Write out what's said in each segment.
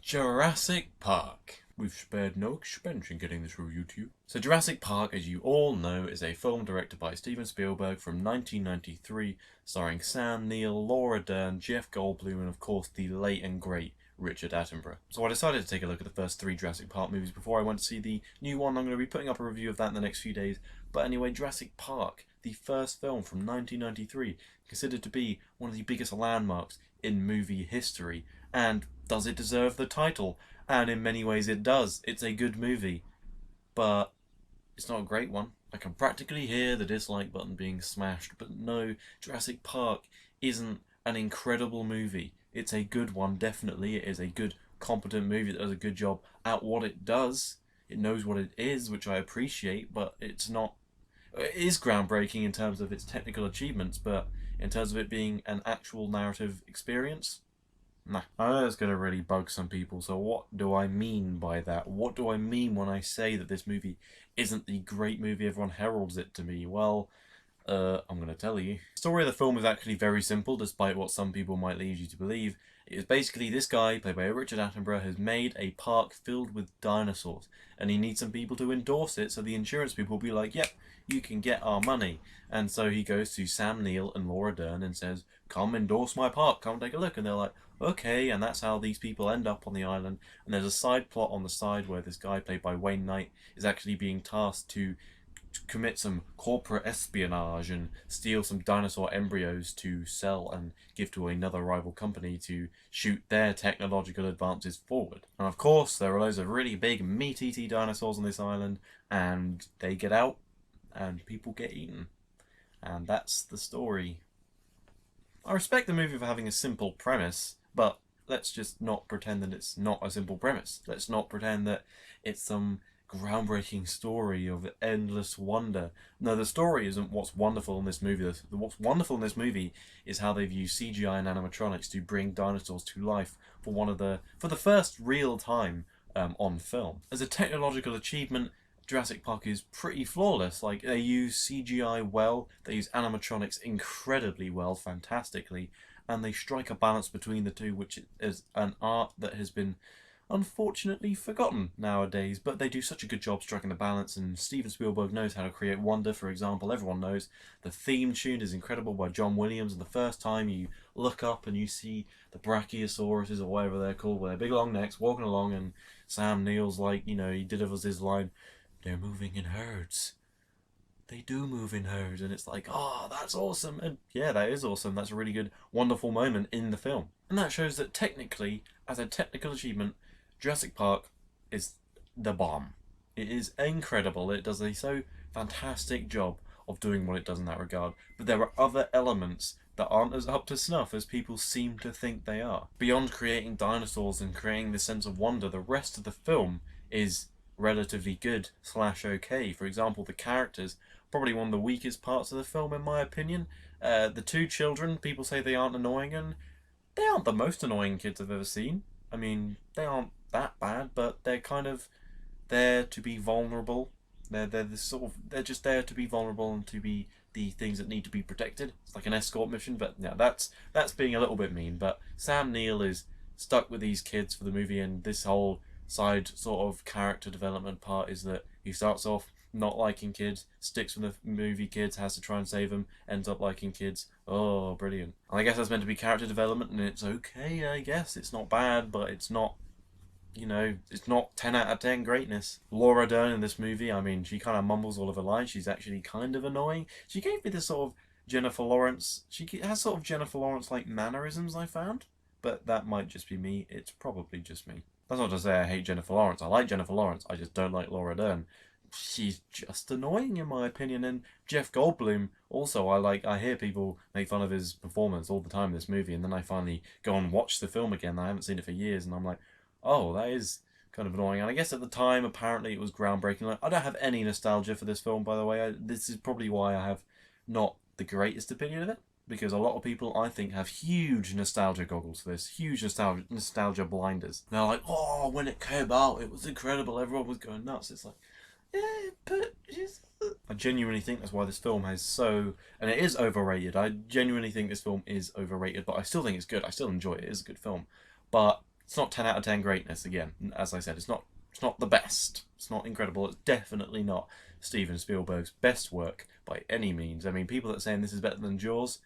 Jurassic Park. We've spared no expense in getting this review to you. So Jurassic Park, as you all know, is a film directed by Stephen Spielberg from 1993, starring Sam Neill, Laura Dern, Jeff Goldblum, and of course the late and great Richard Attenborough. So I decided to take a look at the first three Jurassic Park movies before I went to see the new one. I'm going to be putting up a review of that in the next few days. But anyway, Jurassic Park, the first film from 1993, considered to be one of the biggest landmarks in movie history. And does it deserve the title? And in many ways it does. It's a good movie, but it's not a great one. I can practically hear the dislike button being smashed, but no, Jurassic Park isn't an incredible movie. It's a good one, definitely. It is a good, competent movie that does a good job at what it does. It knows what it is, which I appreciate, but it's not... It is groundbreaking in terms of its technical achievements, but in terms of it being an actual narrative experience, nah. I know it's going to really bug some people, so what do I mean by that? What do I mean when I say that this movie isn't the great movie everyone heralds it to be? Well, I'm going to tell you. The story of the film is actually very simple, despite what some people might lead you to believe. It is basically this guy, played by Richard Attenborough, has made a park filled with dinosaurs, and he needs some people to endorse it, so the insurance people will be like, yep, you can get our money. And so he goes to Sam Neill and Laura Dern and says, come endorse my park, come take a look. And they're like, okay, and that's how these people end up on the island. And there's a side plot on the side where this guy, played by Wayne Knight, is actually being tasked to commit some corporate espionage and steal some dinosaur embryos to sell and give to another rival company to shoot their technological advances forward. And of course, there are loads of really big meat-eating dinosaurs on this island, and they get out, and people get eaten. And that's the story. I respect the movie for having a simple premise, but let's just not pretend that it's not a simple premise. Let's not pretend that it's some groundbreaking story of endless wonder. No, the story isn't what's wonderful in this movie. What's wonderful in this movie is how they've used CGI and animatronics to bring dinosaurs to life for the first real time on film. As a technological achievement, Jurassic Park is pretty flawless. Like, they use CGI well, they use animatronics incredibly well, fantastically, and they strike a balance between the two, which is an art that has been unfortunately forgotten nowadays, but they do such a good job striking the balance, and Steven Spielberg knows how to create wonder. For example, everyone knows the theme tune is incredible by John Williams, and the first time you look up and you see the Brachiosauruses, or whatever they're called, with their big long necks walking along, and Sam Neill's like, you know, he delivers his line, they're moving in herds. They do move in herds, and it's like, oh, that's awesome. And yeah, that is awesome. That's a really good, wonderful moment in the film. And that shows that technically, as a technical achievement, Jurassic Park is the bomb. It is incredible. It does a so fantastic job of doing what it does in that regard. But there are other elements that aren't as up to snuff as people seem to think they are. Beyond creating dinosaurs and creating this sense of wonder, the rest of the film is relatively good / okay. For example, the characters, probably one of the weakest parts of the film in my opinion. The two children, people say they aren't annoying, and they aren't the most annoying kids I've ever seen. I mean, they aren't that bad, but they're kind of there to be vulnerable. They're just there to be vulnerable and to be the things that need to be protected. It's like an escort mission, but yeah, that's being a little bit mean. But Sam Neill is stuck with these kids for the movie, and this whole side sort of character development part is that he starts off not liking kids, sticks with the movie kids, has to try and save them, ends up liking kids. Oh, brilliant. And I guess that's meant to be character development, and it's okay, I guess. It's not bad, but it's not, you know, it's not 10 out of 10 greatness. Laura Dern in this movie, I mean, she kind of mumbles all of her lines. She's actually kind of annoying. She gave me this sort of Jennifer Lawrence, she has sort of Jennifer Lawrence-like mannerisms, I found. But that might just be me. It's probably just me. That's not to say I hate Jennifer Lawrence. I like Jennifer Lawrence. I just don't like Laura Dern. She's just annoying in my opinion. And Jeff Goldblum also, I hear people make fun of his performance all the time in this movie, and then I finally go and watch the film again. I haven't seen it for years, and I'm like, oh, that is kind of annoying. And I guess at the time, apparently it was groundbreaking. Like, I don't have any nostalgia for this film, by the way. This is probably why I have not the greatest opinion of it, because a lot of people, I think, have huge nostalgia goggles for this, huge nostalgia blinders. They're like, oh, when it came out, it was incredible, everyone was going nuts. It's like, yeah, but I genuinely think that's why this film has so... And it is overrated. I genuinely think this film is overrated, but I still think it's good. I still enjoy it. It is a good film. But It's not 10 out of 10 greatness, again. As I said, it's not the best. It's not incredible. It's definitely not Steven Spielberg's best work by any means. I mean, people that are saying this is better than Jaws,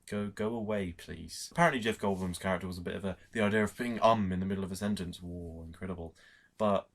go away, please. Apparently Jeff Goldblum's character was a bit of the idea of putting in the middle of a sentence. Whoa, incredible. But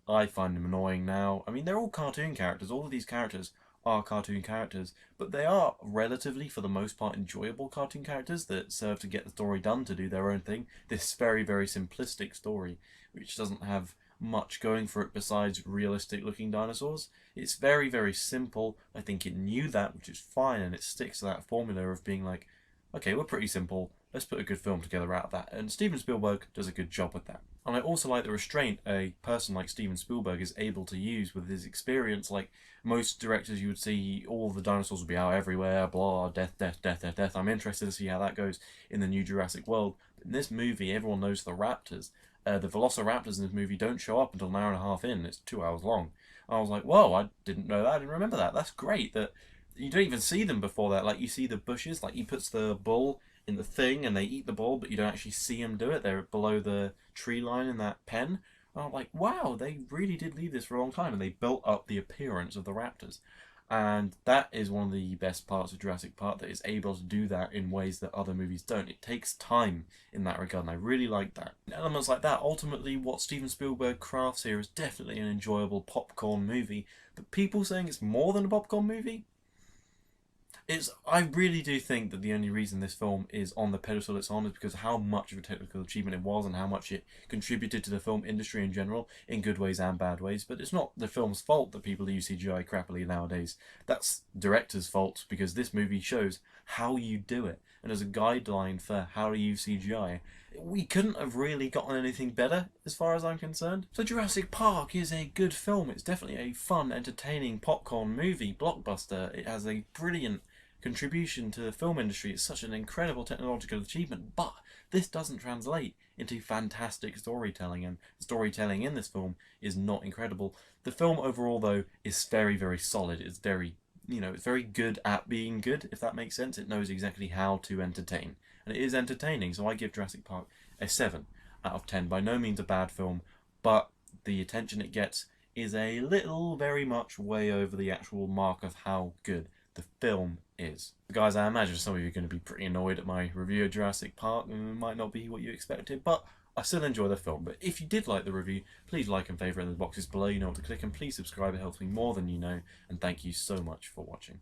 I find him annoying now. I mean, they're all cartoon characters. All of these characters are cartoon characters, but they are relatively, for the most part, enjoyable cartoon characters that serve to get the story done, to do their own thing. This very, very simplistic story, which doesn't have much going for it besides realistic looking dinosaurs. It's very, very simple. I think it knew that, which is fine, and it sticks to that formula of being like, okay, we're pretty simple, let's put a good film together out of that. And Steven Spielberg does a good job with that. And I also like the restraint a person like Steven Spielberg is able to use with his experience. Like most directors, you would see all the dinosaurs would be out everywhere, blah, death, death, death, death, death. I'm interested to see how that goes in the new Jurassic World. But in this movie, everyone knows the raptors. The velociraptors in this movie don't show up until an hour and a half in. It's 2 hours long. I was like, whoa, I didn't know that. I didn't remember that. That's great. That you don't even see them before that. Like, you see the bushes. Like, he puts the bull in the thing and they eat the bull, but you don't actually see them do it. They're below the tree line in that pen. And I'm like, wow, they really did leave this for a long time, and they built up the appearance of the raptors. And that is one of the best parts of Jurassic Park, that is able to do that in ways that other movies don't. It takes time in that regard, and I really like that. Elements like that, ultimately what Steven Spielberg crafts here is definitely an enjoyable popcorn movie, but people saying it's more than a popcorn movie? I really do think that the only reason this film is on the pedestal it's on is because of how much of a technical achievement it was and how much it contributed to the film industry in general, in good ways and bad ways. But it's not the film's fault that people use CGI crappily nowadays. That's director's fault, because this movie shows how you do it. And as a guideline for how to use CGI, we couldn't have really gotten anything better as far as I'm concerned. So Jurassic Park is a good film. It's definitely a fun, entertaining popcorn movie, blockbuster. It has a brilliant contribution to the film industry. It's such an incredible technological achievement, but this doesn't translate into fantastic storytelling, and storytelling in this film is not incredible. The film overall, though, is very, very solid. It's very, it's very good at being good, if that makes sense. It knows exactly how to entertain, and it is entertaining. So I give Jurassic Park a 7 out of 10. By no means a bad film, but the attention it gets is a little, very much way over the actual mark of how good the film is. Guys, I imagine some of you are going to be pretty annoyed at my review of Jurassic Park, and it might not be what you expected, but I still enjoy the film. But if you did like the review, please like and favourite in the boxes below. You know what to click, and please subscribe. It helps me more than you know, and thank you so much for watching.